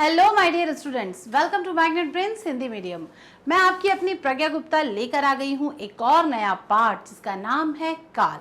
Hello my dear students, welcome to Magnet Brains Hindi medium. मैं आपकी अपनी प्रज्ञा गुप्ता लेकर आ गई हूँ एक और नया पार्ट जिसका नाम है काल।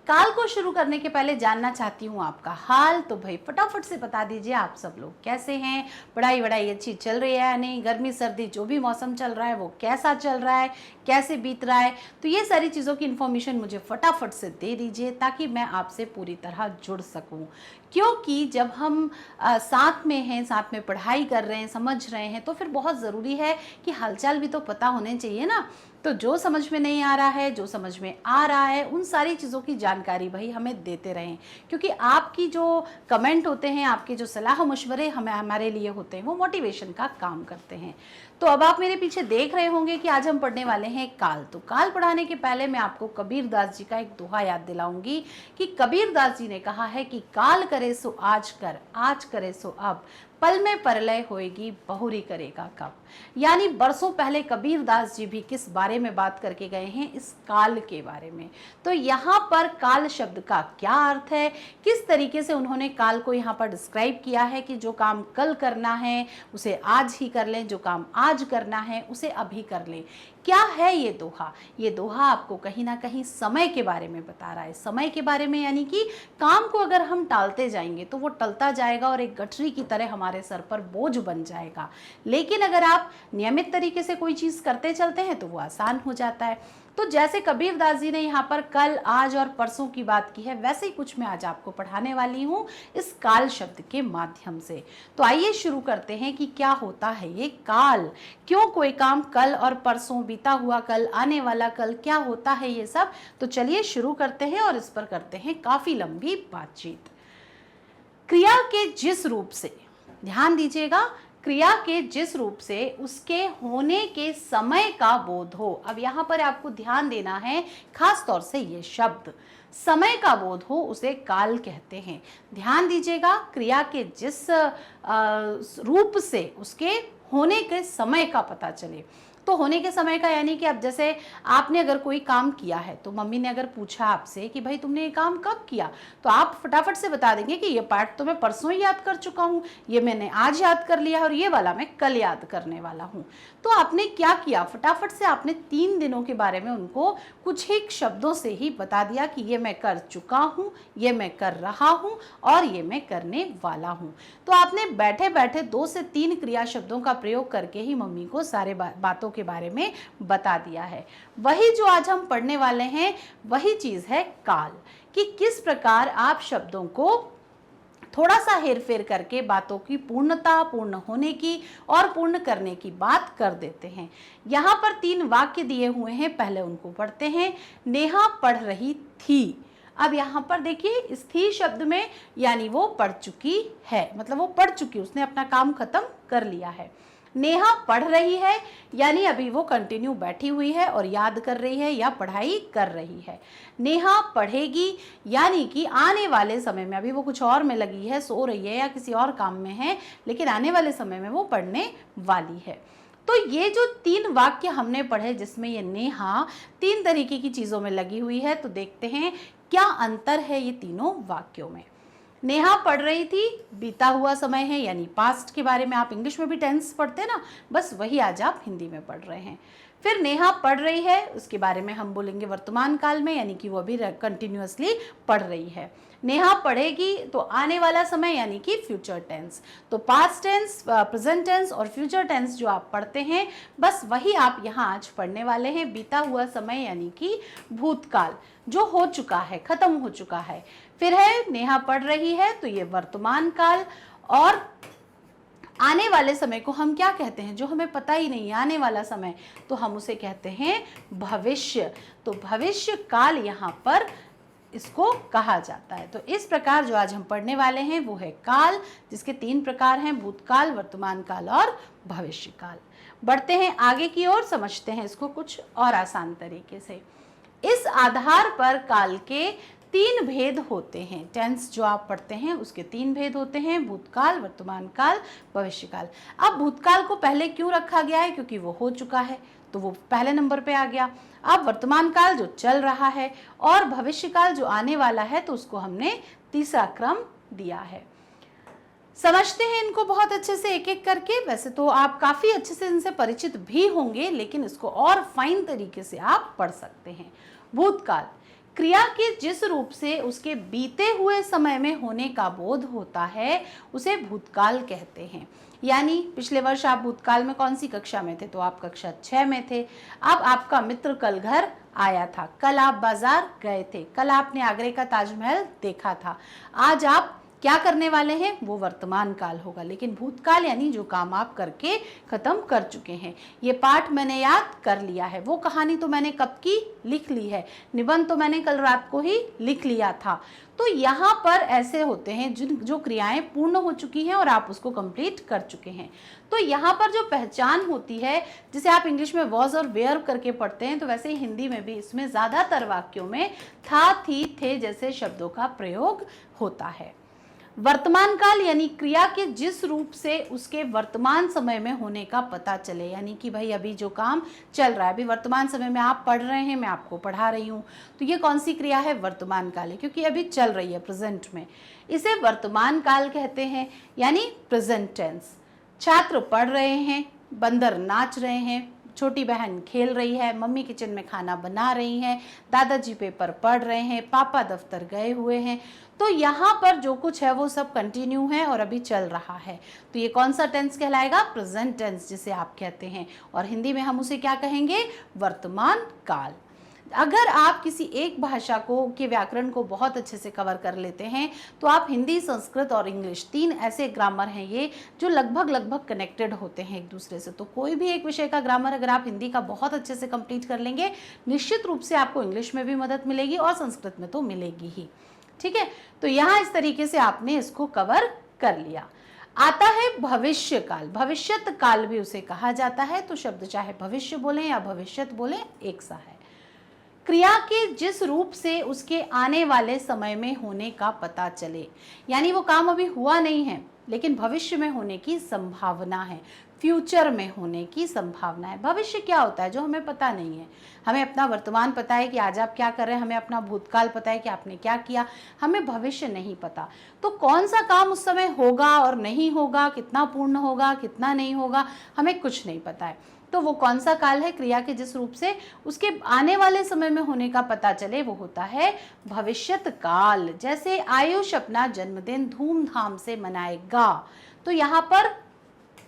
काल को शुरू करने के पहले जानना चाहती हूँ आपका हाल। तो भाई फटाफट से बता दीजिए आप सब लोग कैसे हैं, पढ़ाई वढ़ाई अच्छी चल रही है या नहीं, गर्मी सर्दी जो भी मौसम चल रहा है वो कैसा चल रहा है, कैसे बीत रहा है। तो ये सारी चीज़ों की इन्फॉर्मेशन मुझे फटाफट से दे दीजिए ताकि मैं आपसे पूरी तरह जुड़ सकूं। क्योंकि जब हम साथ में हैं, साथ में पढ़ाई कर रहे हैं, समझ रहे हैं, तो फिर बहुत ज़रूरी है कि हालचाल भी तो पता होने चाहिए ना। तो जो समझ में नहीं आ रहा है, जो समझ में आ रहा है, उन सारी चीज़ों की जानकारी भाई हमें देते रहें। क्योंकि आपकी जो कमेंट होते हैं, आपके जो सलाह मशवरे हमारे लिए होते हैं, वो मोटिवेशन का काम करते हैं। तो अब आप मेरे पीछे देख रहे होंगे कि आज हम पढ़ने वाले हैं काल। तो काल पढ़ाने के पहले मैं आपको कबीर दास जी का एक दोहा याद दिलाऊंगी कि कबीर दास जी ने कहा है कि काल करे सो आज कर, आज करे सो अब, पल में परलय होएगी बहुरी करेगा कब। यानी बरसों पहले कबीर दास जी भी किस बारे में बात करके गए हैं, इस काल के बारे में। तो यहाँ पर काल शब्द का क्या अर्थ है, किस तरीके से उन्होंने काल को यहाँ पर डिस्क्राइब किया है कि जो काम कल करना है उसे आज ही कर लें, जो काम आज करना है उसे अभी कर लें। क्या है ये दोहा? ये दोहा आपको कहीं ना कहीं समय के बारे में बता रहा है। समय के बारे में यानी कि काम को अगर हम टालते जाएंगे तो वो टलता जाएगा और एक गठरी की तरह हमारे सर पर बोझ बन जाएगा। लेकिन अगर आप नियमित तरीके से कोई चीज़ करते चलते हैं तो वो आसान हो जाता है। तो जैसे कबीर दास जी ने यहाँ पर कल, आज और परसों की बात की है, वैसे ही कुछ मैं आज आपको पढ़ाने वाली हूँ इस काल शब्द के माध्यम से। तो आइए शुरू करते हैं कि क्या होता है ये काल, क्यों कोई काम कल और परसों, बीता हुआ कल, आने वाला कल, क्या होता है ये सब। तो चलिए शुरू करते हैं और इस पर करते हैं काफी लंबी बातचीत। क्रिया के जिस रूप से, ध्यान दीजिएगा, क्रिया के जिस रूप से उसके होने के समय का बोध हो। अब यहाँ पर आपको ध्यान देना है, खास तौर से ये शब्द समय का बोध हो उसे काल कहते हैं। ध्यान दीजिएगा, क्रिया के जिस रूप से उसके होने के समय का पता चले। तो होने के समय का यानी कि अब जैसे आपने अगर कोई काम किया है तो मम्मी ने अगर पूछा आपसे कि भाई तुमने ये काम कब किया, तो आप फटाफट से बता देंगे कि ये पार्ट तो मैं परसों ही याद कर चुका हूँ, ये मैंने आज याद कर लिया और ये वाला मैं कल याद करने वाला हूँ। तो आपने क्या किया, फटाफट से आपने 3 दिनों के बारे में उनको कुछ ही शब्दों से ही बता दिया कि ये मैं कर चुका हूँ, ये मैं कर रहा हूँ और ये मैं करने वाला हूँ। तो आपने बैठे बैठे 2 से 3 क्रिया शब्दों का प्रयोग करके ही मम्मी को सारे बातों के बारे में बता दिया है। वही जो आज हम पढ़ने वाले हैं वही चीज है काल, कि किस प्रकार आप शब्दों को थोड़ा सा हेरफेर करके बातों की पूर्णता, पूर्ण होने की और पूर्ण करने की बात कर देते हैं। यहाँ पर 3 वाक्य दिए हुए हैं, पहले उनको पढ़ते हैं। नेहा पढ़ रही थी। अब यहाँ पर देखिए, इस थी शब्द में यानी वो पढ़ चुकी है, मतलब वो पढ़ चुकी, उसने अपना काम खत्म कर लिया है। नेहा पढ़ रही है यानी अभी वो कंटिन्यू बैठी हुई है और याद कर रही है या पढ़ाई कर रही है। नेहा पढ़ेगी यानी कि आने वाले समय में, अभी वो कुछ और में लगी है, सो रही है या किसी और काम में है, लेकिन आने वाले समय में वो पढ़ने वाली है। तो ये जो 3 वाक्य हमने पढ़े जिसमें ये नेहा 3 तरीके की चीज़ों में लगी हुई है, तो देखते हैं क्या अंतर है ये तीनों वाक्यों में। नेहा पढ़ रही थी, बीता हुआ समय है यानी पास्ट के बारे में, आप इंग्लिश में भी टेंस पढ़ते हैं ना, बस वही आज आप हिंदी में पढ़ रहे हैं। फिर नेहा पढ़ रही है, उसके बारे में हम बोलेंगे वर्तमान काल में, यानी कि वो अभी कंटिन्यूअसली पढ़ रही है। नेहा पढ़ेगी तो आने वाला समय यानी कि फ्यूचर टेंस। तो पास्ट टेंस, प्रेजेंट टेंस और फ्यूचर टेंस जो आप पढ़ते हैं, बस वही आप यहाँ आज पढ़ने वाले हैं। बीता हुआ समय यानी कि भूतकाल, जो हो चुका है, खत्म हो चुका है। फिर है नेहा पढ़ रही है, तो ये वर्तमान काल। और आने वाले समय को हम क्या कहते हैं, जो हमें पता ही नहीं आने वाला समय, तो हम उसे कहते हैं भविष्य। तो भविष्य काल यहाँ पर इसको कहा जाता है। तो इस प्रकार जो आज हम पढ़ने वाले हैं वो है काल, जिसके 3 प्रकार हैं, भूतकाल, वर्तमान काल और भविष्य काल। बढ़ते हैं आगे की ओर, समझते हैं इसको कुछ और आसान तरीके से। इस आधार पर काल के 3 भेद होते हैं। टेंस जो आप पढ़ते हैं उसके 3 भेद होते हैं, भूतकाल, वर्तमान काल, भविष्य काल। अब भूतकाल को पहले क्यों रखा गया है, क्योंकि वो हो चुका है तो वो पहले नंबर पे आ गया। अब वर्तमान काल जो चल रहा है और भविष्य काल जो आने वाला है, तो उसको हमने तीसरा क्रम दिया है। समझते हैं इनको बहुत अच्छे से एक एक करके। वैसे तो आप काफी अच्छे से इनसे परिचित भी होंगे, लेकिन इसको और फाइन तरीके से आप पढ़ सकते हैं। भूतकाल, क्रिया के जिस रूप से उसके बीते हुए समय में होने का बोध होता है उसे भूतकाल कहते हैं। यानी पिछले वर्ष आप भूतकाल में कौन सी कक्षा में थे? तो आप कक्षा 6 में थे। अब आपका मित्र कल घर आया था, कल आप बाजार गए थे, कल आपने आगरे का ताजमहल देखा था। आज आप क्या करने वाले हैं? वो वर्तमान काल होगा। लेकिन भूतकाल यानी जो काम आप करके खत्म कर चुके हैं। ये पाठ मैंने याद कर लिया है, वो कहानी तो मैंने कब की लिख ली है, निबंध तो मैंने कल रात को ही लिख लिया था। तो यहाँ पर ऐसे होते हैं जो क्रियाएं पूर्ण हो चुकी हैं और आप उसको कंप्लीट कर चुके हैं। तो यहाँ पर जो पहचान होती है, जिसे आप इंग्लिश में वॉज और वेयर करके पढ़ते हैं, तो वैसे ही हिंदी में भी इसमें ज्यादातर वाक्यों में था, थी, थे जैसे शब्दों का प्रयोग होता है। वर्तमान काल यानी क्रिया के जिस रूप से उसके वर्तमान समय में होने का पता चले। यानी कि भाई अभी जो काम चल रहा है, अभी वर्तमान समय में आप पढ़ रहे हैं, मैं आपको पढ़ा रही हूँ, तो ये कौन सी क्रिया है? वर्तमान काल है, क्योंकि अभी चल रही है प्रेजेंट में, इसे वर्तमान काल कहते हैं, यानी प्रेजेंट टेंस। छात्र पढ़ रहे हैं, बंदर नाच रहे हैं, छोटी बहन खेल रही है, मम्मी किचन में खाना बना रही हैं, दादाजी पेपर पढ़ रहे हैं, पापा दफ्तर गए हुए हैं। तो यहाँ पर जो कुछ है वो सब कंटिन्यू है और अभी चल रहा है। तो ये कौन सा टेंस कहलाएगा? प्रेजेंट टेंस जिसे आप कहते हैं, और हिंदी में हम उसे क्या कहेंगे? वर्तमान काल। अगर आप किसी एक भाषा को के व्याकरण को बहुत अच्छे से कवर कर लेते हैं तो आप हिंदी, संस्कृत और इंग्लिश, 3 ऐसे ग्रामर हैं ये जो लगभग कनेक्टेड होते हैं एक दूसरे से। तो कोई भी एक विषय का ग्रामर अगर आप हिंदी का बहुत अच्छे से कंप्लीट कर लेंगे, निश्चित रूप से आपको इंग्लिश में भी मदद मिलेगी और संस्कृत में तो मिलेगी ही। ठीक है, तो यहाँ इस तरीके से आपने इसको कवर कर लिया। आता है भविष्य काल। भविष्यत काल भी उसे कहा जाता है, तो शब्द चाहे भविष्य बोले या भविष्यत बोले एक सा है। क्रिया के जिस रूप से उसके आने वाले समय में होने का पता चले, यानी वो काम अभी हुआ नहीं है लेकिन भविष्य में होने की संभावना है, फ्यूचर में होने की संभावना है। भविष्य क्या होता है? जो हमें पता नहीं है। हमें अपना वर्तमान पता है कि आज आप क्या कर रहे हैं, हमें अपना भूतकाल पता है कि आपने क्या किया, हमें भविष्य नहीं पता। तो कौन सा काम उस समय होगा और नहीं होगा, कितना पूर्ण होगा, कितना नहीं होगा, हमें कुछ नहीं पता है। तो वो कौन सा काल है? क्रिया के जिस रूप से उसके आने वाले समय में होने का पता चले, वो होता है भविष्यत काल। जैसे आयुष अपना जन्मदिन धूमधाम से मनाएगा। तो यहाँ पर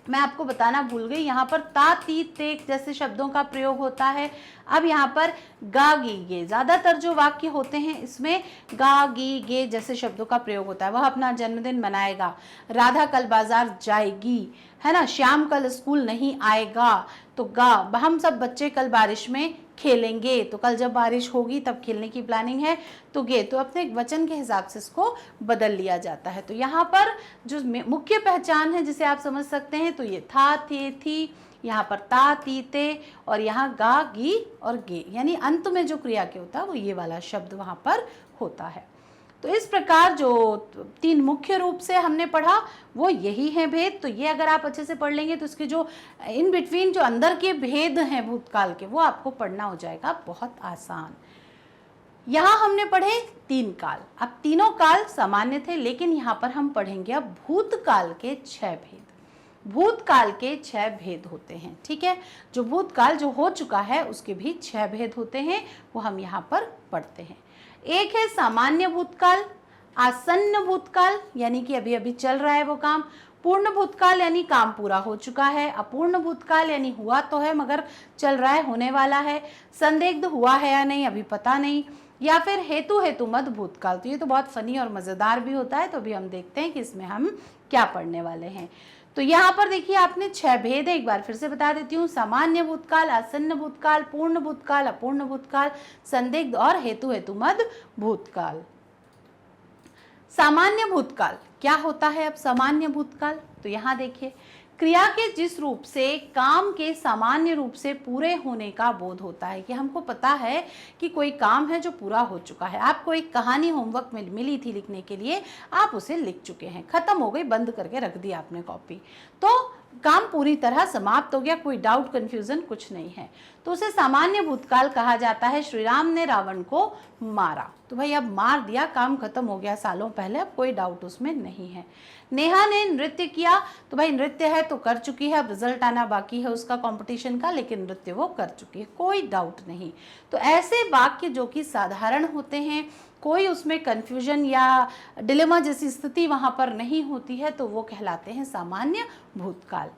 मैं आपको बताना भूल गई, यहाँ पर ता, ती, ते जैसे शब्दों का प्रयोग होता है। अब यहाँ पर गा, गी, गे, ज्यादातर जो वाक्य होते हैं इसमें गा, गी, गे जैसे शब्दों का प्रयोग होता है। वह अपना जन्मदिन मनाएगा, राधा कल बाजार जाएगी, है ना, श्याम कल स्कूल नहीं आएगा, तो गा, हम सब बच्चे कल बारिश में खेलेंगे, तो कल जब बारिश होगी तब खेलने की प्लानिंग है, तो गे, तो अपने वचन के हिसाब से इसको बदल लिया जाता है। तो यहाँ पर जो मुख्य पहचान है जिसे आप समझ सकते हैं, तो ये था, थे, थी, यहाँ पर ता, ती, ते, और यहाँ गा, गी और गे, यानी अंत में जो क्रिया के होता है वो ये वाला शब्द वहाँ पर होता है। तो इस प्रकार जो 3 मुख्य रूप से हमने पढ़ा वो यही है भेद। तो ये अगर आप अच्छे से पढ़ लेंगे तो इसके जो इन बिटवीन जो अंदर के भेद हैं भूतकाल के, वो आपको पढ़ना हो जाएगा बहुत आसान। यहाँ हमने पढ़े 3 काल। अब तीनों काल सामान्य थे, लेकिन यहाँ पर हम पढ़ेंगे अब भूतकाल के 6 भेद। भूतकाल के 6 भेद होते हैं। ठीक है, जो भूतकाल जो हो चुका है उसके भी 6 भेद होते हैं, वो हम यहाँ पर पढ़ते हैं। एक है सामान्य भूतकाल, आसन्न भूतकाल यानी कि अभी अभी चल रहा है वो काम, पूर्ण भूतकाल यानी काम पूरा हो चुका है, अपूर्ण भूतकाल यानी हुआ तो है मगर चल रहा है, होने वाला है, संदिग्ध हुआ है या नहीं अभी पता नहीं, या फिर हेतु मत भूतकाल। तो ये तो बहुत फनी और मजेदार भी होता है। तो अभी हम देखते हैं कि इसमें हम क्या पढ़ने वाले हैं। तो यहाँ पर देखिए आपने 6 भेद है, एक बार फिर से बता देती हूँ। सामान्य भूतकाल, आसन्न भूतकाल, पूर्ण भूतकाल, अपूर्ण भूतकाल, संदिग्ध और हेतुमद भूतकाल। सामान्य भूतकाल क्या होता है? अब सामान्य भूतकाल तो यहाँ देखिए, क्रिया के जिस रूप से काम के सामान्य रूप से पूरे होने का बोध होता है, कि हमको पता है कि कोई काम है जो पूरा हो चुका है। आपको एक कहानी होमवर्क में मिली थी लिखने के लिए, आप उसे लिख चुके हैं, खत्म हो गई, बंद करके रख दी आपने कॉपी। तो काम पूरी तरह समाप्त हो गया, कोई डाउट कंफ्यूजन कुछ नहीं है, तो उसे सामान्य भूतकाल कहा जाता है। श्री राम ने रावण को मारा, तो भाई अब मार दिया, काम खत्म हो गया सालों पहले, अब कोई डाउट उसमें नहीं है। नेहा ने नृत्य किया, तो भाई नृत्य है तो कर चुकी है, अब रिजल्ट आना बाकी है उसका कंपटीशन का, लेकिन नृत्य वो कर चुकी है, कोई डाउट नहीं। तो ऐसे वाक्य जो कि साधारण होते हैं, कोई उसमें कंफ्यूजन या डिलेमा जैसी स्थिति वहां पर नहीं होती है, तो वो कहलाते हैं सामान्य भूतकाल।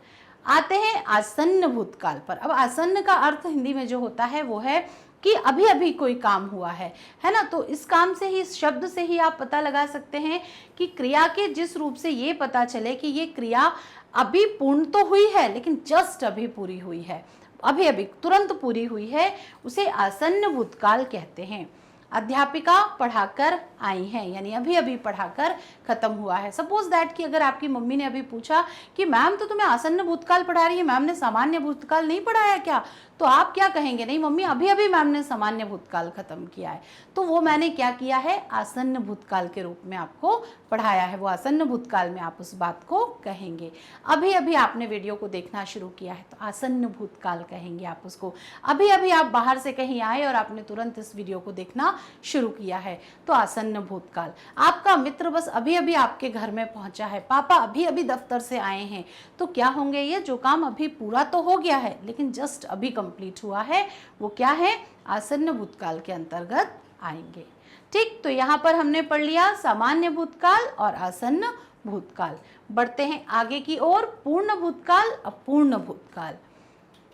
आते हैं आसन्न भूतकाल पर। अब आसन्न का अर्थ हिंदी में जो होता है वो है कि अभी अभी कोई काम हुआ है ना। तो इस काम से ही, इस शब्द से ही आप पता लगा सकते हैं कि क्रिया के जिस रूप से ये पता चले कि ये क्रिया अभी पूर्ण तो हुई है, लेकिन जस्ट अभी पूरी हुई है, अभी अभी तुरंत पूरी हुई है, उसे आसन्न भूतकाल कहते हैं। अध्यापिका पढ़ाकर आई हैं, यानी अभी अभी पढ़ाकर खत्म हुआ है। सपोज दैट कि अगर आपकी मम्मी ने अभी पूछा कि मैम तो तुम्हें आसन्न भूतकाल पढ़ा रही है, मैम ने सामान्य भूतकाल नहीं पढ़ाया क्या, तो आप क्या कहेंगे, नहीं मम्मी अभी अभी मैम ने सामान्य भूतकाल खत्म किया है, तो वो मैंने क्या किया है, आसन्न भूतकाल के रूप में आपको पढ़ाया है, वो आसन्न भूतकाल में आप उस बात को कहेंगे। अभी अभी आपने वीडियो को देखना शुरू किया है तो आसन्न भूतकाल कहेंगे आप उसको। अभी अभी आप बाहर से कहीं आए और आपने तुरंत इस वीडियो को देखना शुरू किया है तो आसन्न भूतकाल। आपका मित्र बस अभी अभी आपके घर में पहुंचा है, पापा अभी अभी दफ्तर से आए हैं, तो क्या होंगे, ये जो काम अभी पूरा तो हो गया है लेकिन जस्ट अभी कंप्लीट हुआ है, वो क्या है, आसन्न भूतकाल के अंतर्गत आएंगे। ठीक, तो यहाँ पर हमने पढ़ लिया सामान्य भूतकाल और आसन्न भूतकाल। बढ़ते हैं आगे की ओर, पूर्ण भूतकाल, अपूर्ण भूतकाल।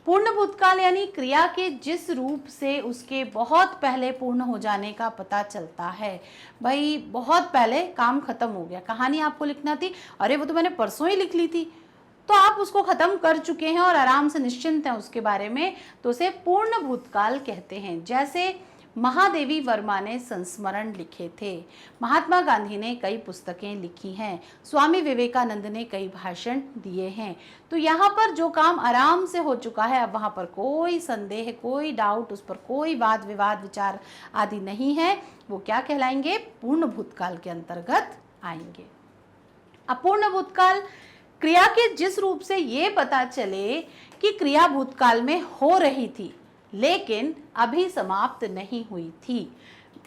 पूर्ण भूतकाल यानी क्रिया के जिस रूप से उसके बहुत पहले पूर्ण हो जाने का पता चलता है। भाई बहुत पहले काम खत्म हो गया, कहानी आपको लिखना थी, अरे वो तो मैंने परसों ही लिख ली थी, तो आप उसको खत्म कर चुके हैं और आराम से निश्चिंत हैं उसके बारे में, तो उसे पूर्ण भूतकाल कहते हैं। जैसे महादेवी वर्मा ने संस्मरण लिखे थे, महात्मा गांधी ने कई पुस्तकें लिखी हैं, स्वामी विवेकानंद ने कई भाषण दिए हैं। तो यहाँ पर जो काम आराम से हो चुका है, अब वहाँ पर कोई संदेह, कोई डाउट, उस पर कोई वाद विवाद विचार आदि नहीं है, वो क्या कहलाएंगे, पूर्ण भूतकाल के अंतर्गत आएंगे। अपूर्ण भूतकाल, क्रिया के जिस रूप से ये पता चले कि क्रिया भूतकाल में हो रही थी लेकिन अभी समाप्त नहीं हुई थी,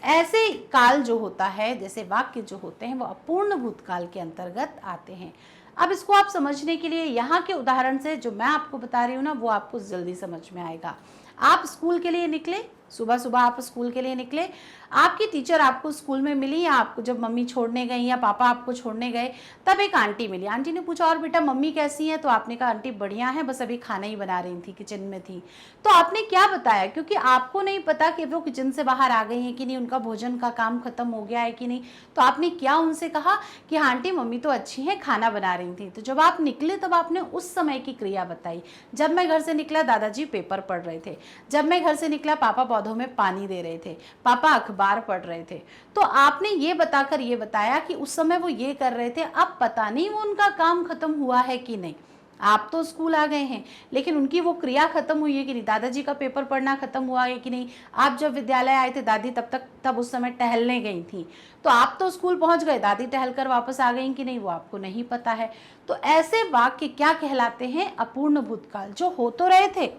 ऐसे काल जो होता है, जैसे वाक्य जो होते हैं, वो अपूर्ण भूतकाल के अंतर्गत आते हैं। अब इसको आप समझने के लिए यहाँ के उदाहरण से जो मैं आपको बता रही हूँ ना, वो आपको जल्दी समझ में आएगा। आप स्कूल के लिए निकले, सुबह सुबह आप स्कूल के लिए निकले, आपकी टीचर आपको स्कूल में मिली, या आपको जब मम्मी छोड़ने गई या पापा आपको छोड़ने गए तब एक आंटी मिली। आंटी ने पूछा और बेटा मम्मी कैसी हैं, तो आपने कहा आंटी बढ़िया है, बस अभी खाना ही बना रही थी, किचन में थी। तो आपने क्या बताया, क्योंकि आपको नहीं पता कि वो किचन से बाहर आ गई हैं कि नहीं, उनका भोजन का काम खत्म हो गया है कि नहीं, तो आपने क्या उनसे कहा कि हाँ आंटी मम्मी तो अच्छी हैं, खाना बना रही थी। तो जब आप निकले तब आपने उस समय की क्रिया बताई, जब मैं घर से निकला दादाजी पेपर पढ़ रहे थे, जब मैं घर से निकला पापा पौधों में पानी दे रहे थे, पापा अखबार पढ़ रहे थे। तो आपने ये बताकर ये बताया कि उस समय वो ये कर रहे थे, अब पता नहीं वो उनका काम खत्म हुआ है कि नहीं। आप तो स्कूल आ गए हैं लेकिन उनकी वो क्रिया खत्म हुई है कि नहीं, दादाजी का पेपर पढ़ना खत्म हुआ है कि नहीं। आप जब विद्यालय आए थे दादी तब उस समय टहलने गई थी, तो आप तो स्कूल पहुंच गए, दादी टहलकर वापस आ गई कि नहीं, वो आपको नहीं पता है। तो ऐसे वाक्य क्या कहलाते हैं, अपूर्ण भूतकाल, जो हो तो रहे थे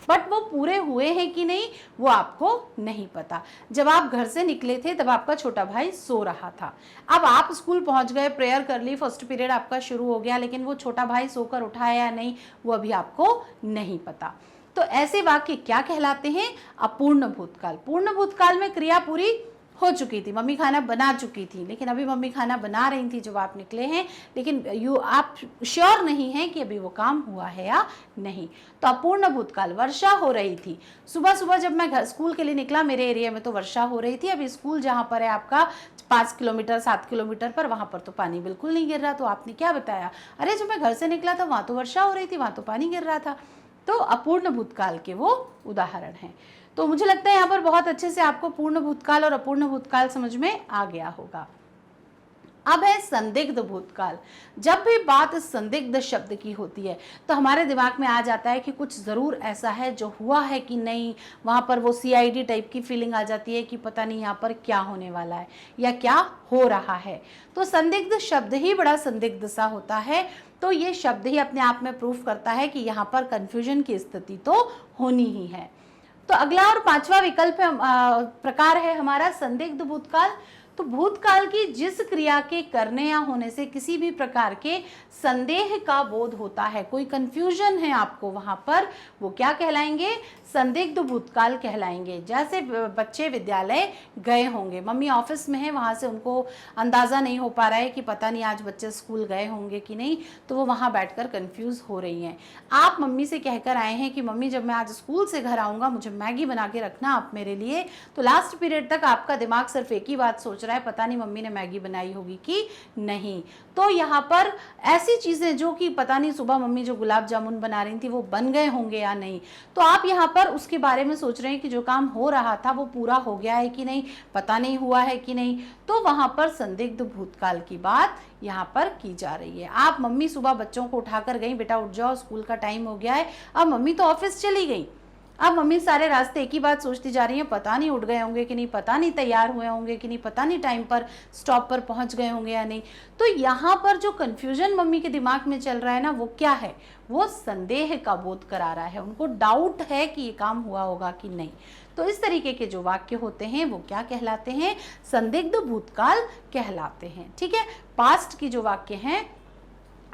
बट वो पूरे हुए हैं कि नहीं वो आपको नहीं पता। जब आप घर से निकले थे तब आपका छोटा भाई सो रहा था, अब आप स्कूल पहुंच गए, प्रेयर कर ली, फर्स्ट पीरियड आपका शुरू हो गया, लेकिन वो छोटा भाई सोकर उठा है या नहीं वो अभी आपको नहीं पता। तो ऐसे वाक्य क्या कहलाते हैं, अपूर्ण भूतकाल। पूर्ण भूतकाल में क्रिया पूरी हो चुकी थी, मम्मी खाना बना चुकी थी, लेकिन अभी मम्मी खाना बना रही थी जब आप निकले हैं, लेकिन आप श्योर नहीं हैं कि अभी वो काम हुआ है या नहीं। तो अपूर्ण भूतकाल, वर्षा हो रही थी, सुबह सुबह जब मैं स्कूल के लिए निकला, मेरे एरिया में तो वर्षा हो रही थी। अभी स्कूल जहाँ पर है आपका 5 किलोमीटर 7 किलोमीटर पर, वहाँ पर तो पानी बिल्कुल नहीं गिर रहा। तो आपने क्या बताया, अरे जब मैं घर से निकला था वहाँ तो वर्षा हो रही थी, वहाँ तो पानी गिर रहा था। तो अपूर्ण भूतकाल के वो उदाहरण हैं। तो मुझे लगता है यहाँ पर बहुत अच्छे से आपको पूर्ण भूतकाल और अपूर्ण भूतकाल समझ में आ गया होगा। अब है संदिग्ध भूतकाल। जब भी बात इस संदिग्ध शब्द की होती है तो हमारे दिमाग में आ जाता है कि कुछ ज़रूर ऐसा है जो हुआ है कि नहीं, वहाँ पर वो CID टाइप की फीलिंग आ जाती है कि पता नहीं यहाँ पर क्या होने वाला है या क्या हो रहा है। तो संदिग्ध शब्द ही बड़ा संदिग्ध सा होता है। तो ये शब्द ही अपने आप में प्रूफ करता है कि यहाँ पर कंफ्यूजन की स्थिति तो होनी ही है। तो अगला और पांचवा विकल्प प्रकार है हमारा संदिग्ध भूतकाल। तो भूतकाल की जिस क्रिया के करने या होने से किसी भी प्रकार के संदेह का बोध होता है, कोई कंफ्यूजन है आपको वहां पर, वो क्या कहलाएंगे? संदिग्ध भूतकाल कहलाएंगे। जैसे बच्चे विद्यालय गए होंगे, मम्मी ऑफिस में है, वहां से उनको अंदाजा नहीं हो पा रहा है कि पता नहीं आज बच्चे स्कूल गए होंगे कि नहीं, तो वो वहां बैठकर कंफ्यूज हो रही हैं। आप मम्मी से कहकर आए हैं कि मम्मी जब मैं आज स्कूल से घर आऊंगा मुझे मैगी बना के रखना आप मेरे लिए। तो लास्ट पीरियड तक आपका दिमाग सिर्फ एक ही बात सोच रहा है, पता नहीं मम्मी ने मैगी बनाई होगी कि नहीं। तो यहाँ पर ऐसी चीजें जो कि पता नहीं सुबह मम्मी जो गुलाब जामुन बना रही थी वो बन गए होंगे या नहीं, तो आप यहाँ पर उसके बारे में सोच रहे हैं कि जो काम हो रहा था वो पूरा हो गया है कि नहीं, पता नहीं हुआ है कि नहीं। तो वहां पर संदिग्ध भूतकाल की बात यहाँ पर की जा रही है। आप मम्मी सुबह बच्चों को उठाकर गई, बेटा उठ जाओ स्कूल का टाइम हो गया है। अब मम्मी तो ऑफिस चली गई, अब मम्मी सारे रास्ते एक ही बात सोचती जा रही है, पता नहीं उठ गए होंगे कि नहीं, पता नहीं तैयार हुए होंगे कि नहीं, पता नहीं टाइम पर स्टॉप पर पहुंच गए होंगे या नहीं। तो यहाँ पर जो कंफ्यूजन मम्मी के दिमाग में चल रहा है ना, वो क्या है? वो संदेह का बोध करा रहा है, उनको डाउट है कि ये काम हुआ होगा कि नहीं। तो इस तरीके के जो वाक्य होते हैं वो क्या कहलाते हैं? संदिग्ध भूतकाल कहलाते हैं। ठीक है, पास्ट की जो वाक्य हैं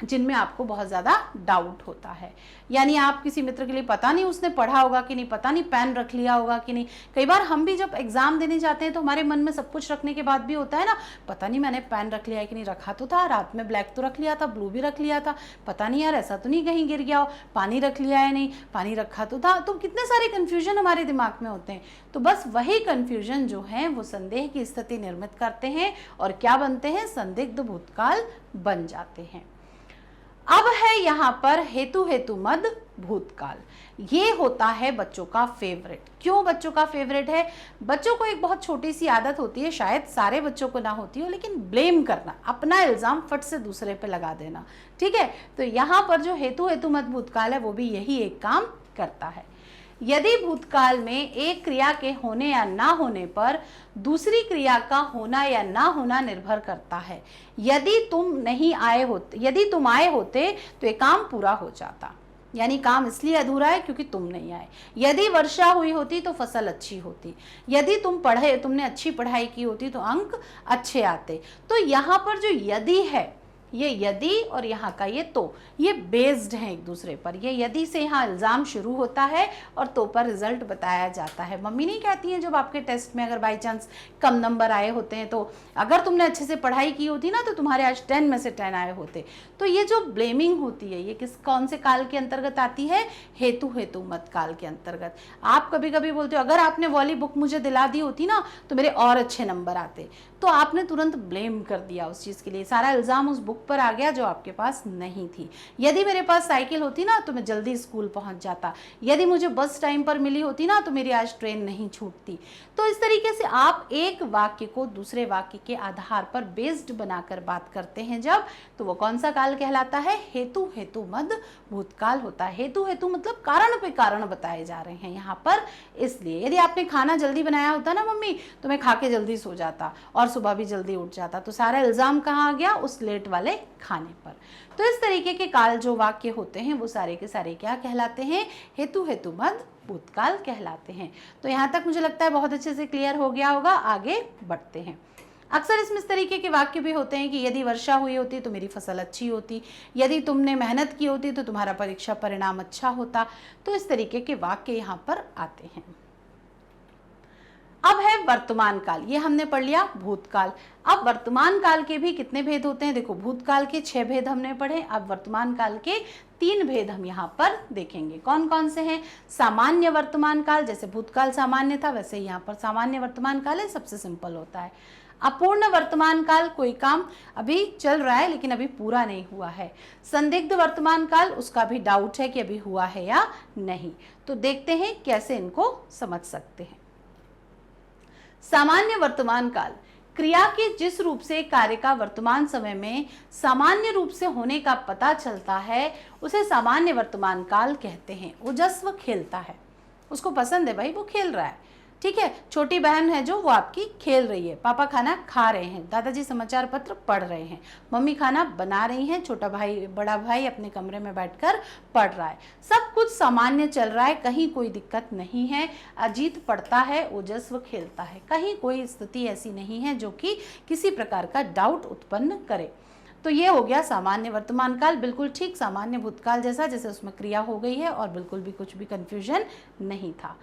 जिनमें आपको बहुत ज़्यादा डाउट होता है, यानी आप किसी मित्र के लिए पता नहीं उसने पढ़ा होगा कि नहीं, पता नहीं पेन रख लिया होगा कि नहीं। कई बार हम भी जब एग्जाम देने जाते हैं तो हमारे मन में सब कुछ रखने के बाद भी होता है ना, पता नहीं मैंने पेन रख लिया है कि नहीं, रखा तो था, रात में ब्लैक तो रख लिया था, ब्लू भी रख लिया था, पता नहीं यार ऐसा तो नहीं कहीं गिर गया हो, पानी रख लिया है नहीं, पानी रखा तो था। तो कितने सारे कन्फ्यूजन हमारे दिमाग में होते हैं। तो बस वही कन्फ्यूजन जो है वो संदेह की स्थिति निर्मित करते हैं और क्या बनते हैं? संदिग्ध भूतकाल बन जाते हैं। अब है यहाँ पर हेतु हेतु मद भूतकाल। ये होता है बच्चों का फेवरेट। क्यों बच्चों का फेवरेट है? बच्चों को एक बहुत छोटी सी आदत होती है, शायद सारे बच्चों को ना होती हो, लेकिन ब्लेम करना, अपना इल्जाम फट से दूसरे पे लगा देना। ठीक है, तो यहाँ पर जो हेतु हेतु मद भूतकाल है वो भी यही एक काम करता है। यदि भूतकाल में एक क्रिया के होने या ना होने पर दूसरी क्रिया का होना या ना होना निर्भर करता है। यदि तुम आए होते तो ये काम पूरा हो जाता, यानी काम इसलिए अधूरा है क्योंकि तुम नहीं आए। यदि वर्षा हुई होती तो फसल अच्छी होती, यदि तुमने अच्छी पढ़ाई की होती तो अंक अच्छे आते। तो यहाँ पर जो यदि है, ये यदि और यहाँ का ये तो, ये बेस्ड है एक दूसरे पर। ये यदि से यहाँ इल्ज़ाम शुरू होता है और तो पर रिजल्ट बताया जाता है। मम्मी नहीं कहती हैं जब आपके टेस्ट में अगर बाई चांस कम नंबर आए होते हैं तो अगर तुमने अच्छे से पढ़ाई की होती ना तो तुम्हारे आज 10 में से 10 आए होते। तो ये जो ब्लेमिंग होती है ये कौन से काल के अंतर्गत आती है? हेतु हेतु मत काल के अंतर्गत। आप कभी कभी बोलते हो अगर आपने वाली बुक मुझे दिला दी होती ना तो मेरे और अच्छे नंबर आते, तो आपने तुरंत ब्लेम कर दिया उस चीज़ के लिए, सारा इल्ज़ाम उस बुक पर आ गया जो आपके पास नहीं थी। यदि मेरे पास साइकिल होती ना तो मैं जल्दी स्कूल पहुंच जाता, यदि मुझे बस टाइम पर मिली होती ना तो मेरी आज ट्रेन नहीं छूटती। तो इस तरीके से आप एक वाक्य को दूसरे वाक्य के आधार पर बेस्ड बनाकर बात करते हैं जब, तो वो कौन सा काल कहलाता है? हेतु हेतु मद भूतकाल होता है। हेतु हेतु मतलब कारण पे कारण बताए जा रहे हैं यहाँ पर। इसलिए यदि आपने खाना जल्दी बनाया होता ना मम्मी तो मैं खा के जल्दी सो जाता और सुबह भी जल्दी उठ जाता। तो सारा इल्जाम कहाँ आ गया? उस लेट वाले खाने पर। तो इस तरीके के काल जो वाक्य होते हैं वो सारे के सारे क्या कहलाते हैं? हेतु हेतु मद भूतकाल कहलाते हैं। तो यहाँ तक मुझे लगता है बहुत अच्छे से क्लियर हो गया होगा। आगे बढ़ते हैं। अक्सर इसमें इस तरीके के वाक्य भी होते हैं कि यदि वर्षा हुई होती तो मेरी फसल अच्छी होती, यदि तुमने मेहनत की होती तो तुम्हारा परीक्षा परिणाम अच्छा होता। तो इस तरीके के वाक्य यहाँ पर आते हैं। अब है वर्तमान काल, ये हमने पढ़ लिया भूतकाल। अब वर्तमान काल के भी कितने भेद होते हैं? देखो भूतकाल के 6 भेद हमने पढ़े, अब वर्तमान काल के 3 भेद हम यहाँ पर देखेंगे। कौन कौन से हैं? सामान्य वर्तमान काल, जैसे भूतकाल सामान्य था वैसे यहाँ पर सामान्य वर्तमान काल है, सबसे सिंपल होता है। अपूर्ण वर्तमान काल, कोई काम अभी चल रहा है लेकिन अभी पूरा नहीं हुआ है। संदिग्ध वर्तमान काल, उसका भी डाउट है कि अभी हुआ है या नहीं। तो देखते हैं कैसे इनको समझ सकते हैं। सामान्य वर्तमान काल, क्रिया के जिस रूप से कार्य का वर्तमान समय में सामान्य रूप से होने का पता चलता है उसे सामान्य वर्तमान काल कहते हैं। ओजस्व खेलता है, उसको पसंद है भाई, वो खेल रहा है, ठीक है। छोटी बहन है जो, वो आपकी खेल रही है। पापा खाना खा रहे हैं, दादाजी समाचार पत्र पढ़ रहे हैं, मम्मी खाना बना रही हैं, छोटा भाई बड़ा भाई अपने कमरे में बैठकर पढ़ रहा है। सब कुछ सामान्य चल रहा है, कहीं कोई दिक्कत नहीं है। अजीत पढ़ता है, ओजस्व खेलता है, कहीं कोई स्थिति ऐसी नहीं है जो कि किसी प्रकार का डाउट उत्पन्न करे। तो ये हो गया सामान्य वर्तमान काल, बिल्कुल ठीक सामान्य भूतकाल जैसा, जैसे उसमें क्रिया हो गई है और बिल्कुल भी कुछ भी कंफ्यूजन नहीं था।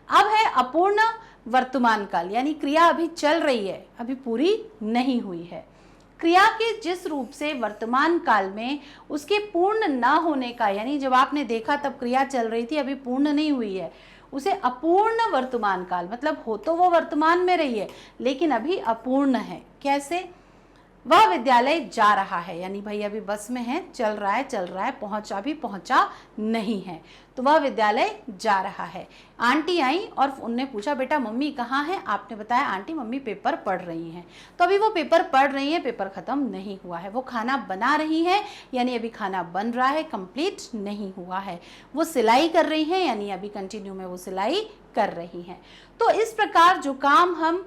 अब है अपूर्ण वर्तमान काल, यानी क्रिया अभी चल रही है, अभी पूरी नहीं हुई है। क्रिया के जिस रूप से वर्तमान काल में उसके पूर्ण न होने का, यानी जब आपने देखा तब क्रिया चल रही थी, अभी पूर्ण नहीं हुई है, उसे अपूर्ण वर्तमान काल, मतलब हो तो वो वर्तमान में रही है लेकिन अभी अपूर्ण है। कैसे? वह विद्यालय जा रहा है, यानी भाई अभी बस में है, चल रहा है, पहुंचा नहीं है, तो वह विद्यालय जा रहा है। आंटी आई और उनने पूछा, बेटा मम्मी कहाँ है? आपने बताया आंटी मम्मी पेपर पढ़ रही हैं। तो अभी वो पेपर पढ़ रही हैं, पेपर खत्म नहीं हुआ है। वो खाना बना रही है, यानी अभी खाना बन रहा है, कंप्लीट नहीं हुआ है। वो सिलाई कर रही है, यानी अभी कंटिन्यू में वो सिलाई कर रही हैं। तो इस प्रकार जो काम हम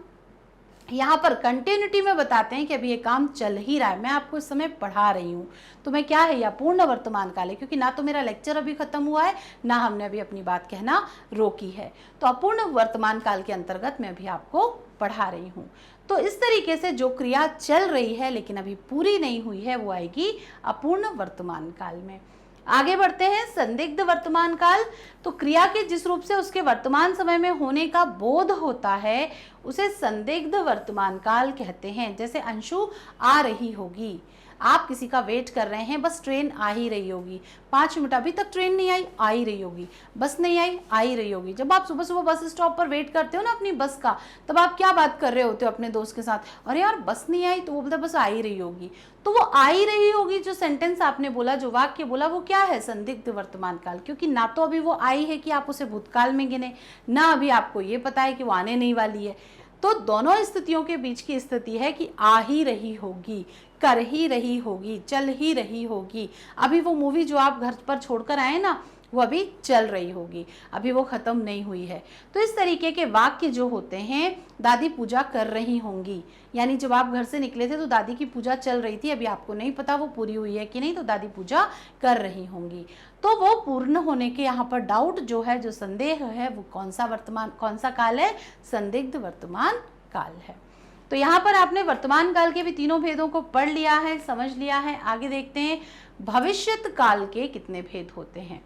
यहाँ पर कंटिन्यूटी में बताते हैं कि अभी ये काम चल ही रहा है, मैं आपको इस समय पढ़ा रही हूँ, तो मैं क्या है, या पूर्ण वर्तमान काल है, क्योंकि ना तो मेरा लेक्चर अभी खत्म हुआ है, ना हमने अभी अपनी बात कहना रोकी है। तो अपूर्ण वर्तमान काल के अंतर्गत मैं अभी आपको पढ़ा रही हूँ। तो इस तरीके से जो क्रिया चल रही है लेकिन अभी पूरी नहीं हुई है, वो आएगी अपूर्ण वर्तमान काल में। आगे बढ़ते हैं, संदिग्ध वर्तमान काल। तो क्रिया के जिस रूप से उसके वर्तमान समय में होने का बोध होता है, उसे संदिग्ध वर्तमान काल कहते हैं। जैसे अंशु आ रही होगी, आप किसी का वेट कर रहे हैं, बस ट्रेन आ ही रही होगी, 5 मिनट अभी तक ट्रेन नहीं आई, आ ही रही होगी, बस नहीं आई, आ ही रही होगी। जब आप सुबह सुबह बस स्टॉप पर वेट करते हो ना अपनी बस का, तब आप क्या बात कर रहे होते हो अपने दोस्त के साथ, अरे यार बस नहीं आई, तो वो बोलता बस आ ही रही होगी। तो वो आ ही रही होगी, जो सेंटेंस आपने बोला, जो वाक्य बोला, वो क्या है? संदिग्ध वर्तमान काल, क्योंकि ना तो अभी वो आई है कि आप उसे भूतकाल में गिने, ना अभी आपको ये पता है कि वो आने नहीं वाली है। तो दोनों स्थितियों के बीच की स्थिति है कि आ ही रही होगी, कर ही रही होगी, चल ही रही होगी। अभी वो मूवी जो आप घर पर छोड़कर आए ना, वो अभी चल रही होगी, अभी वो खत्म नहीं हुई है। तो इस तरीके के वाक्य जो होते हैं, दादी पूजा कर रही होंगी, यानी जब आप घर से निकले थे तो दादी की पूजा चल रही थी, अभी आपको नहीं पता वो पूरी हुई है कि नहीं, तो दादी पूजा कर रही होंगी। तो वो पूर्ण होने के यहाँ पर डाउट जो है, जो संदेह है, वो कौन सा काल है? संदिग्ध वर्तमान काल है। तो यहाँ पर आपने वर्तमान काल के भी तीनों भेदों को पढ़ लिया है, समझ लिया है। आगे देखते हैं भविष्यत काल के कितने भेद होते हैं।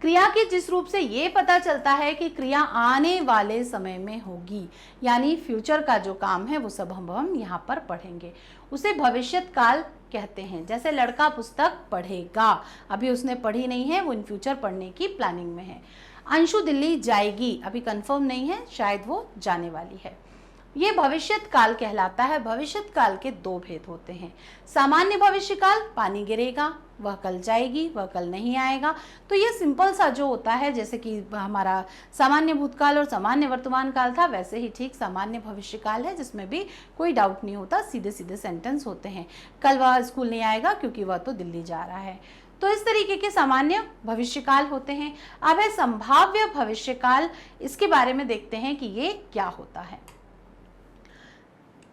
क्रिया के जिस रूप से ये पता चलता है कि क्रिया आने वाले समय में होगी, यानी फ्यूचर का जो काम है वो सब हम यहाँ पर पढ़ेंगे, उसे भविष्यत काल कहते हैं। जैसे लड़का पुस्तक पढ़ेगा, अभी उसने पढ़ी नहीं है, वो इन फ्यूचर पढ़ने की प्लानिंग में है। अंशु दिल्ली जाएगी, अभी कंफर्म नहीं है, शायद वो जाने वाली है। ये भविष्यत काल कहलाता है। भविष्यत काल के 2 भेद होते हैं। सामान्य भविष्य काल, पानी गिरेगा, वह कल जाएगी, वह कल नहीं आएगा। तो ये सिंपल सा जो होता है, जैसे कि हमारा सामान्य भूतकाल और सामान्य वर्तमान काल था, वैसे ही ठीक सामान्य भविष्य काल है, जिसमें भी कोई डाउट नहीं होता, सीधे सीधे सेंटेंस होते हैं। कल वह स्कूल नहीं आएगा क्योंकि वह तो दिल्ली जा रहा है। तो इस तरीके के सामान्य भविष्यकाल होते हैं। अब है संभाव्य भविष्यकाल, इसके बारे में देखते हैं कि ये क्या होता है।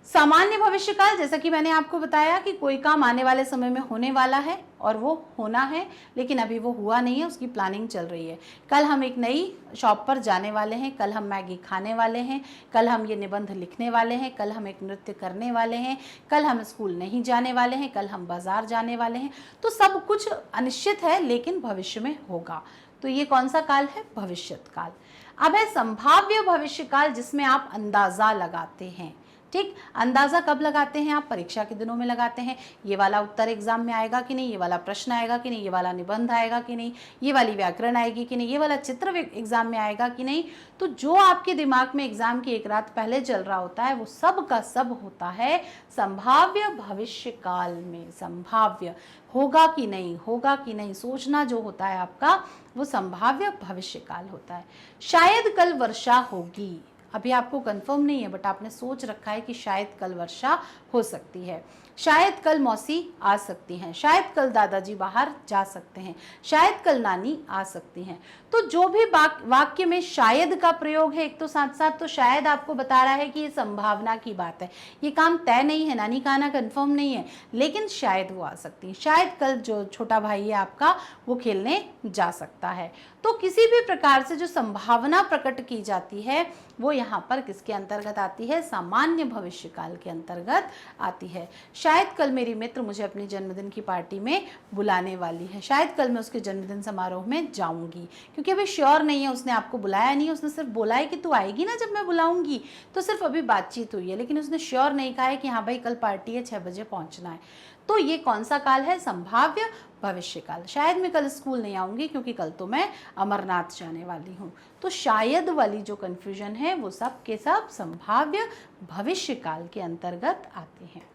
सामान्य भविष्यकाल, जैसा कि मैंने आपको बताया कि कोई काम आने वाले समय में होने वाला है और वो होना है, लेकिन अभी वो हुआ नहीं है, उसकी प्लानिंग चल रही है। कल हम एक नई शॉप पर जाने वाले हैं, कल हम मैगी खाने वाले हैं, कल हम ये निबंध लिखने वाले हैं, कल हम एक नृत्य करने वाले हैं, कल हम स्कूल नहीं जाने वाले हैं, कल हम बाजार जाने वाले हैं। तो सब कुछ अनिश्चित है, लेकिन भविष्य में होगा। तो ये कौन सा काल है? भविष्यत काल। अब है संभाव्य भविष्यकाल, जिसमें आप अंदाजा लगाते हैं। ठीक, अंदाजा कब लगाते हैं? आप परीक्षा के दिनों में लगाते हैं। ये वाला उत्तर एग्जाम में आएगा कि नहीं, ये वाला प्रश्न आएगा कि नहीं, ये वाला निबंध आएगा कि नहीं, ये वाली व्याकरण आएगी कि नहीं, ये वाला चित्र एग्जाम में आएगा कि नहीं। तो जो आपके दिमाग में एग्जाम की एक रात पहले चल रहा होता है, वो सब का सब होता है संभाव्य भविष्य काल में। संभाव्य, होगा कि नहीं, होगा कि नहीं, सोचना जो होता है आपका, वो संभाव्य भविष्य काल होता है। शायद कल वर्षा होगी, अभी आपको कंफर्म नहीं है, बट आपने सोच रखा है कि शायद कल वर्षा हो सकती है। शायद कल मौसी आ सकती हैं, शायद कल दादाजी बाहर जा सकते हैं, शायद कल नानी आ सकती हैं। तो जो भी वाक्य में शायद का प्रयोग है, एक तो साथ साथ तो शायद आपको बता रहा है कि ये संभावना की बात है, ये काम तय नहीं है, नानी का आना कंफर्म नहीं है, लेकिन शायद वो आ सकती है, शायद कल जो छोटा भाई है आपका वो खेलने जा सकता है। तो किसी भी प्रकार से जो संभावना प्रकट की जाती है वो यहाँ पर किसके अंतर्गत आती है, सामान्य भविष्यकाल के अंतर्गत आती है। शायद कल मेरी मित्र मुझे अपने जन्मदिन की पार्टी में बुलाने वाली है, शायद कल मैं उसके जन्मदिन समारोह में जाऊंगी, क्योंकि अभी श्योर नहीं है, उसने आपको बुलाया नहीं है, उसने सिर्फ बोला है कि तू आएगी ना जब मैं बुलाऊंगी, तो सिर्फ अभी बातचीत हुई है, लेकिन उसने श्योर नहीं कहा है कि हाँ भाई कल पार्टी है 6 बजे पहुंचना है। तो ये कौन सा काल है, संभाव्य भविष्यकाल। शायद मैं कल स्कूल नहीं आऊंगी क्योंकि कल तो मैं अमरनाथ जाने वाली हूँ। तो शायद वाली जो कंफ्यूजन है वो सब के सब संभाव्य भविष्यकाल के अंतर्गत आते हैं।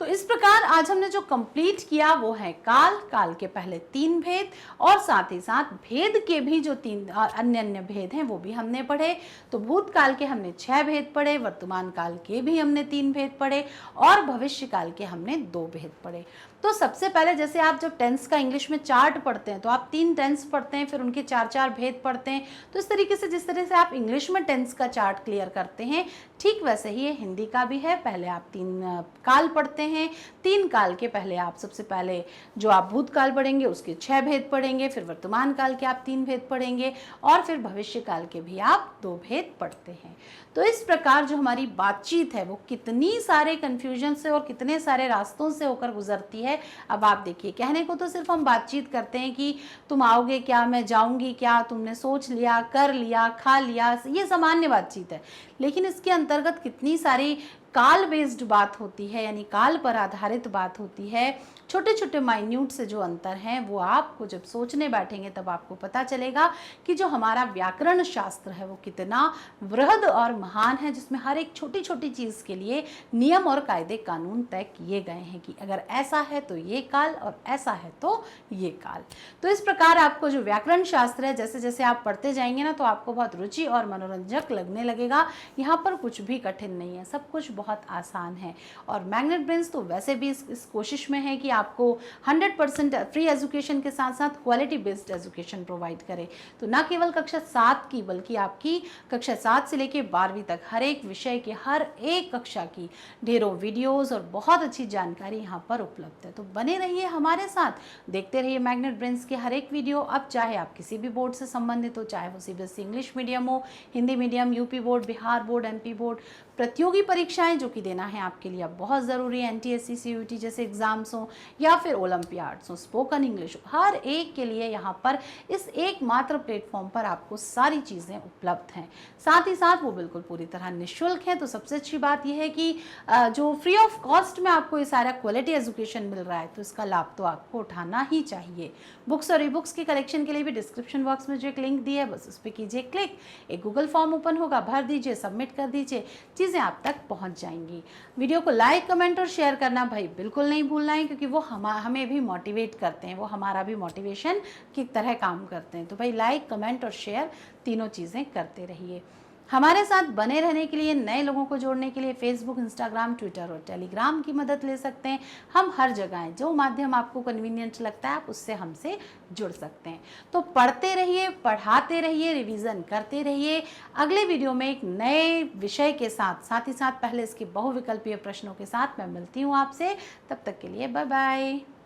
तो इस प्रकार आज हमने जो कंप्लीट किया वो है काल, काल के पहले 3 भेद और साथ ही साथ भेद के भी जो 3 अन्य भेद हैं वो भी हमने पढ़े। तो भूतकाल के हमने 6 भेद पढ़े, वर्तमान काल के भी हमने 3 भेद पढ़े और भविष्य काल के हमने 2 भेद पढ़े। तो सबसे पहले जैसे आप जब टेंस का इंग्लिश में चार्ट पढ़ते हैं तो आप 3 टेंस पढ़ते हैं, फिर उनके 4-4 भेद पढ़ते हैं। तो इस तरीके से जिस तरह से आप इंग्लिश में टेंस का चार्ट क्लियर करते हैं, ठीक वैसे ही ये हिंदी का भी है। पहले आप 3 काल पढ़ते हैं, 3 काल के पहले आप सबसे पहले जो आप भूतकाल पढ़ेंगे उसके 6 भेद पढ़ेंगे, फिर वर्तमान काल के आप 3 भेद पढ़ेंगे और फिर भविष्य काल के भी आप 2 भेद पढ़ते हैं। तो इस प्रकार जो हमारी बातचीत है वो कितनी सारे कन्फ्यूजन से और कितने सारे रास्तों से होकर गुजरती है। अब आप देखिए, कहने को तो सिर्फ हम बातचीत करते हैं कि तुम आओगे क्या, मैं जाऊंगी क्या, तुमने सोच लिया, कर लिया, खा लिया, ये सामान्य बातचीत है, लेकिन इसके अंतर्गत कितनी सारी काल बेस्ड बात होती है, यानी काल पर आधारित बात होती है। छोटे छोटे माइन्यूट से जो अंतर हैं वो आपको जब सोचने बैठेंगे तब आपको पता चलेगा कि जो हमारा व्याकरण शास्त्र है वो कितना वृहद और महान है, जिसमें हर एक छोटी छोटी चीज़ के लिए नियम और कायदे कानून तय किए गए हैं कि अगर ऐसा है तो ये काल और ऐसा है तो ये काल। तो इस प्रकार आपको जो व्याकरण शास्त्र है जैसे जैसे आप पढ़ते जाएंगे ना तो आपको बहुत रुचि और मनोरंजक लगने लगेगा। यहाँ पर कुछ भी कठिन नहीं है, सब कुछ बहुत आसान है। और मैग्नेट ब्रेन्स तो वैसे भी इस कोशिश में है कि आपको 100% फ्री एजुकेशन के साथ साथ क्वालिटी बेस्ड एजुकेशन प्रोवाइड करे। तो न केवल कक्षा 7 की बल्कि आपकी कक्षा 7 से लेकर 12वीं तक हर एक विषय की, हर एक कक्षा की ढेरों वीडियोस और बहुत अच्छी जानकारी यहाँ पर उपलब्ध है। तो बने रहिए हमारे साथ, देखते रहिए मैग्नेट ब्रेन्स के हर एक वीडियो। अब चाहे आप किसी भी बोर्ड से संबंधित हो, चाहे वो सीबीएसई इंग्लिश मीडियम हो, Hindi medium, UP board, Bihar board, MP board, प्रतियोगी परीक्षाएं जो कि देना है आपके लिए अब बहुत ज़रूरी है, एनटीएससी, सीयूईटी जैसे एग्जाम्स हों या फिर ओलंपियाड्स हों, स्पोकन इंग्लिश, हर एक के लिए यहाँ पर इस एकमात्र प्लेटफॉर्म पर आपको सारी चीज़ें उपलब्ध हैं। साथ ही साथ वो बिल्कुल पूरी तरह निःशुल्क है। तो सबसे अच्छी बात यह है कि जो फ्री ऑफ कॉस्ट में आपको ये सारा क्वालिटी एजुकेशन मिल रहा है तो इसका लाभ तो आपको उठाना ही चाहिए। बुक्स और ई बुक्स के कलेक्शन के लिए भी डिस्क्रिप्शन बॉक्स में जो एक लिंक दी है बस उस पर कीजिए क्लिक, एक गूगल फॉर्म ओपन होगा, भर दीजिए, सबमिट कर दीजिए, चीज़ें आप तक पहुंच जाएंगी। वीडियो को लाइक, कमेंट और शेयर करना भाई बिल्कुल नहीं भूलना है, क्योंकि वो हमें भी मोटिवेट करते हैं, वो हमारा भी मोटिवेशन की तरह काम करते हैं। तो भाई लाइक, कमेंट और शेयर तीनों चीज़ें करते रहिए। हमारे साथ बने रहने के लिए, नए लोगों को जोड़ने के लिए फेसबुक, इंस्टाग्राम, ट्विटर और टेलीग्राम की मदद ले सकते हैं। हम हर जगह हैं, जो माध्यम आपको कन्वीनियंट लगता है आप उससे हमसे जुड़ सकते हैं। तो पढ़ते रहिए, पढ़ाते रहिए, रिवीजन करते रहिए। अगले वीडियो में एक नए विषय के साथ ही साथ पहले इसके बहुविकल्पीय प्रश्नों के साथ मैं मिलती हूँ आपसे। तब तक के लिए बाय बाय।